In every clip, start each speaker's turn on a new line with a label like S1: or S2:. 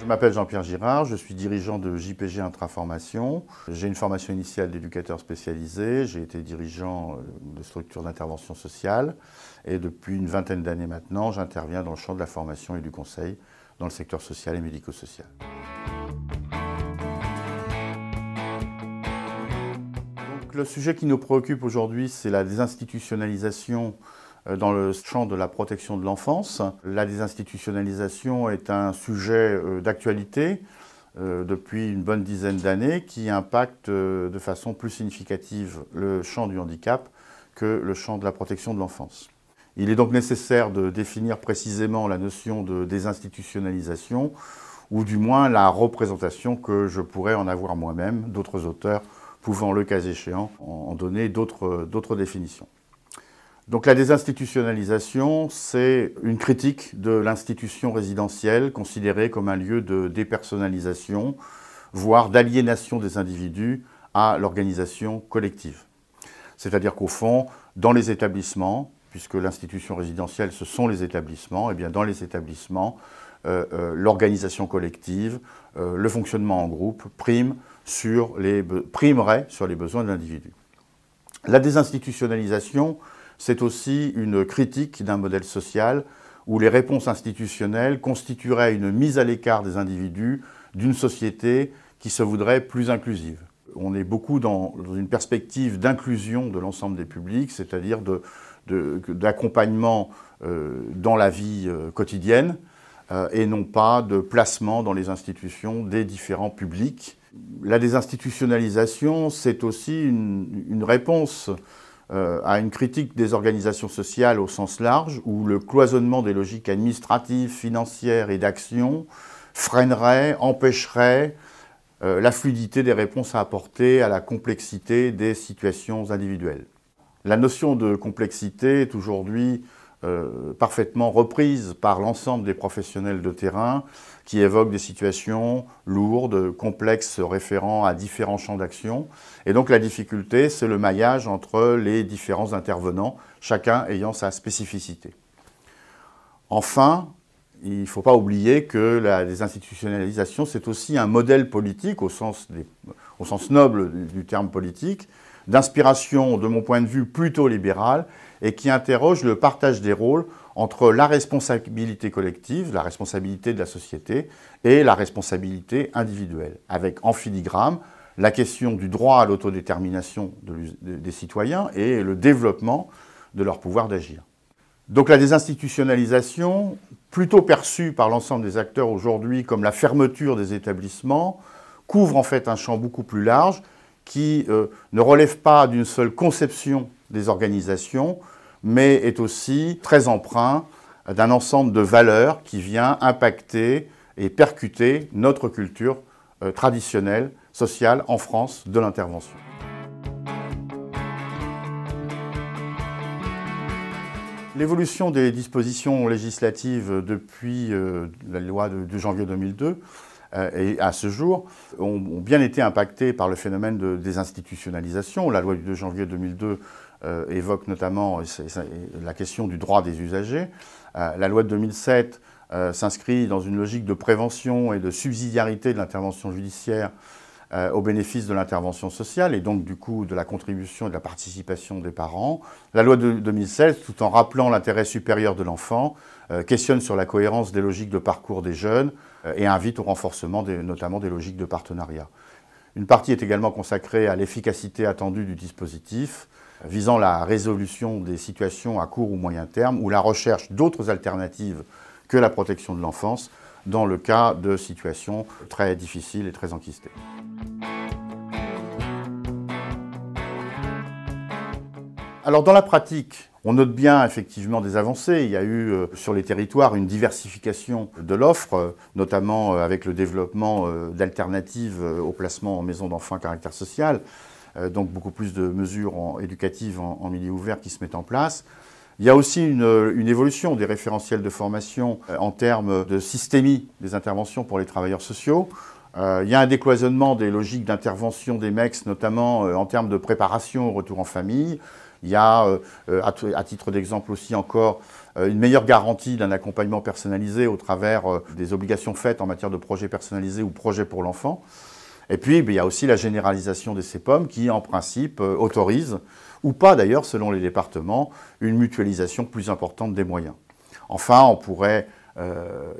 S1: Je m'appelle Jean-Pierre Girard, je suis dirigeant de JPG Intraformation. J'ai une formation initiale d'éducateur spécialisé, j'ai été dirigeant de structures d'intervention sociale et depuis une vingtaine d'années maintenant, j'interviens dans le champ de la formation et du conseil dans le secteur social et médico-social. Donc, le sujet qui nous préoccupe aujourd'hui, c'est la désinstitutionnalisation dans le champ de la protection de l'enfance. La désinstitutionnalisation est un sujet d'actualité depuis une bonne dizaine d'années qui impacte de façon plus significative le champ du handicap que le champ de la protection de l'enfance. Il est donc nécessaire de définir précisément la notion de désinstitutionnalisation ou du moins la représentation que je pourrais en avoir moi-même, d'autres auteurs pouvant, le cas échéant, en donner d'autres définitions. Donc la désinstitutionnalisation, c'est une critique de l'institution résidentielle considérée comme un lieu de dépersonnalisation, voire d'aliénation des individus à l'organisation collective. C'est-à-dire qu'au fond, dans les établissements, puisque l'institution résidentielle, ce sont les établissements, et bien dans les établissements, l'organisation collective, le fonctionnement en groupe primerait sur les besoins de l'individu. La désinstitutionnalisation, c'est aussi une critique d'un modèle social où les réponses institutionnelles constitueraient une mise à l'écart des individus d'une société qui se voudrait plus inclusive. On est beaucoup dans une perspective d'inclusion de l'ensemble des publics, c'est-à-dire d'accompagnement dans la vie quotidienne et non pas de placement dans les institutions des différents publics. La désinstitutionnalisation, c'est aussi une réponse à une critique des organisations sociales au sens large, où le cloisonnement des logiques administratives, financières et d'action freinerait, empêcherait la fluidité des réponses à apporter à la complexité des situations individuelles. La notion de complexité est aujourd'hui parfaitement reprise par l'ensemble des professionnels de terrain qui évoquent des situations lourdes, complexes, référant à différents champs d'action. Et donc la difficulté, c'est le maillage entre les différents intervenants, chacun ayant sa spécificité. Enfin, il ne faut pas oublier que la désinstitutionnalisation, c'est aussi un modèle politique, au sens noble du terme politique, d'inspiration, de mon point de vue, plutôt libérale, et qui interroge le partage des rôles entre la responsabilité collective, la responsabilité de la société, et la responsabilité individuelle, avec en filigrane la question du droit à l'autodétermination des citoyens et le développement de leur pouvoir d'agir. Donc la désinstitutionnalisation, plutôt perçue par l'ensemble des acteurs aujourd'hui comme la fermeture des établissements, couvre en fait un champ beaucoup plus large qui ne relève pas d'une seule conception des organisations, mais est aussi très empreint d'un ensemble de valeurs qui vient impacter et percuter notre culture traditionnelle, sociale, en France, de l'intervention. L'évolution des dispositions législatives depuis la loi de janvier 2002 et à ce jour ont bien été impactées par le phénomène de désinstitutionnalisation. La loi du 2 janvier 2002 évoque notamment la question du droit des usagers. La loi de 2007 s'inscrit dans une logique de prévention et de subsidiarité de l'intervention judiciaire au bénéfice de l'intervention sociale et donc du coup de la contribution et de la participation des parents. La loi de 2016, tout en rappelant l'intérêt supérieur de l'enfant, questionne sur la cohérence des logiques de parcours des jeunes et invite au renforcement notamment des logiques de partenariat. Une partie est également consacrée à l'efficacité attendue du dispositif, visant la résolution des situations à court ou moyen terme ou la recherche d'autres alternatives que la protection de l'enfance dans le cas de situations très difficiles et très enquistées. Alors dans la pratique, on note bien effectivement des avancées. Il y a eu sur les territoires une diversification de l'offre, notamment avec le développement d'alternatives au placement en maison d'enfants à caractère social. Donc beaucoup plus de mesures éducatives en milieu ouvert qui se mettent en place. Il y a aussi une évolution des référentiels de formation en termes de systémie des interventions pour les travailleurs sociaux. Il y a un décloisonnement des logiques d'intervention des MEX, notamment en termes de préparation au retour en famille. Il y a, à titre d'exemple aussi encore, une meilleure garantie d'un accompagnement personnalisé au travers des obligations faites en matière de projets personnalisés ou projets pour l'enfant. Et puis, il y a aussi la généralisation des CPOM qui, en principe, autorise, ou pas d'ailleurs, selon les départements, une mutualisation plus importante des moyens. Enfin, on pourrait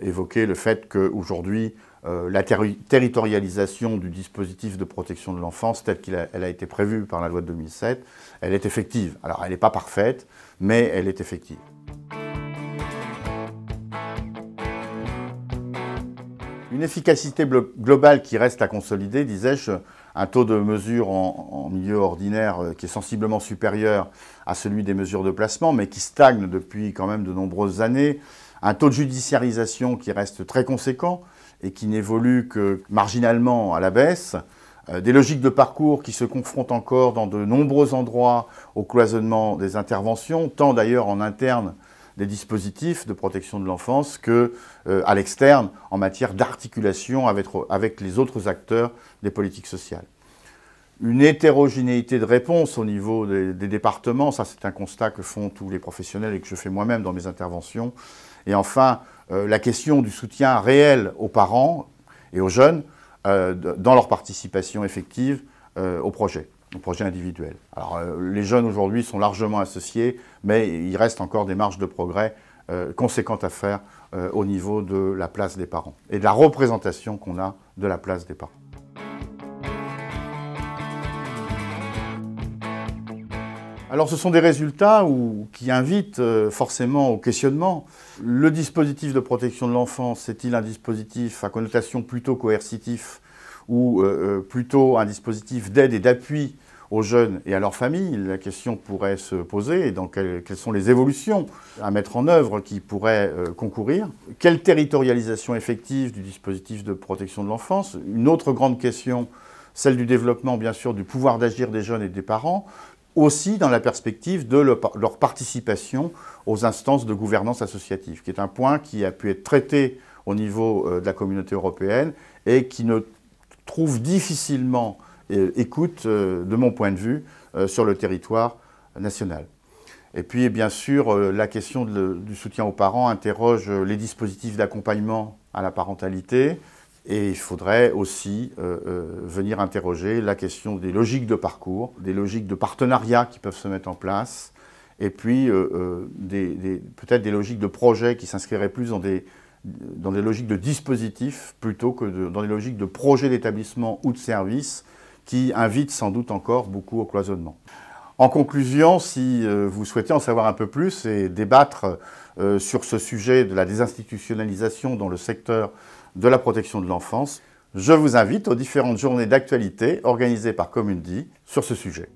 S1: évoquer le fait qu'aujourd'hui, la territorialisation du dispositif de protection de l'enfance, telle qu'elle a été prévue par la loi de 2007, elle est effective. Alors, elle n'est pas parfaite, mais elle est effective. Une efficacité globale qui reste à consolider, disais-je, un taux de mesure en milieu ordinaire qui est sensiblement supérieur à celui des mesures de placement, mais qui stagne depuis quand même de nombreuses années, un taux de judiciarisation qui reste très conséquent et qui n'évolue que marginalement à la baisse, des logiques de parcours qui se confrontent encore dans de nombreux endroits au cloisonnement des interventions, tant d'ailleurs en interne des dispositifs de protection de l'enfance qu'à l'externe en matière d'articulation avec les autres acteurs des politiques sociales. Une hétérogénéité de réponse au niveau des départements, ça c'est un constat que font tous les professionnels et que je fais moi-même dans mes interventions. Et enfin, la question du soutien réel aux parents et aux jeunes dans leur participation effective au projet individuel. Alors, les jeunes aujourd'hui sont largement associés, mais il reste encore des marges de progrès conséquentes à faire au niveau de la place des parents et de la représentation qu'on a de la place des parents. Alors ce sont des résultats qui invitent forcément au questionnement. Le dispositif de protection de l'enfance est-il un dispositif à connotation plutôt coercitif ou plutôt un dispositif d'aide et d'appui aux jeunes et à leurs familles? La question pourrait se poser, et donc quelles sont les évolutions à mettre en œuvre qui pourraient concourir? Quelle territorialisation effective du dispositif de protection de l'enfance? Une autre grande question, celle du développement bien sûr du pouvoir d'agir des jeunes et des parents, aussi dans la perspective de leur participation aux instances de gouvernance associative, qui est un point qui a pu être traité au niveau de la communauté européenne et qui ne trouve difficilement écoute, de mon point de vue, sur le territoire national. Et puis, bien sûr, la question du soutien aux parents interroge les dispositifs d'accompagnement à la parentalité. Et il faudrait aussi venir interroger la question des logiques de parcours, des logiques de partenariat qui peuvent se mettre en place, et puis peut-être des logiques de projets qui s'inscriraient plus dans des logiques de dispositifs plutôt que dans des logiques de projets d'établissement ou de services qui invitent sans doute encore beaucoup au cloisonnement. En conclusion, si vous souhaitez en savoir un peu plus et débattre sur ce sujet de la désinstitutionnalisation dans le secteur de la protection de l'enfance, je vous invite aux différentes journées d'actualité organisées par Commundi sur ce sujet.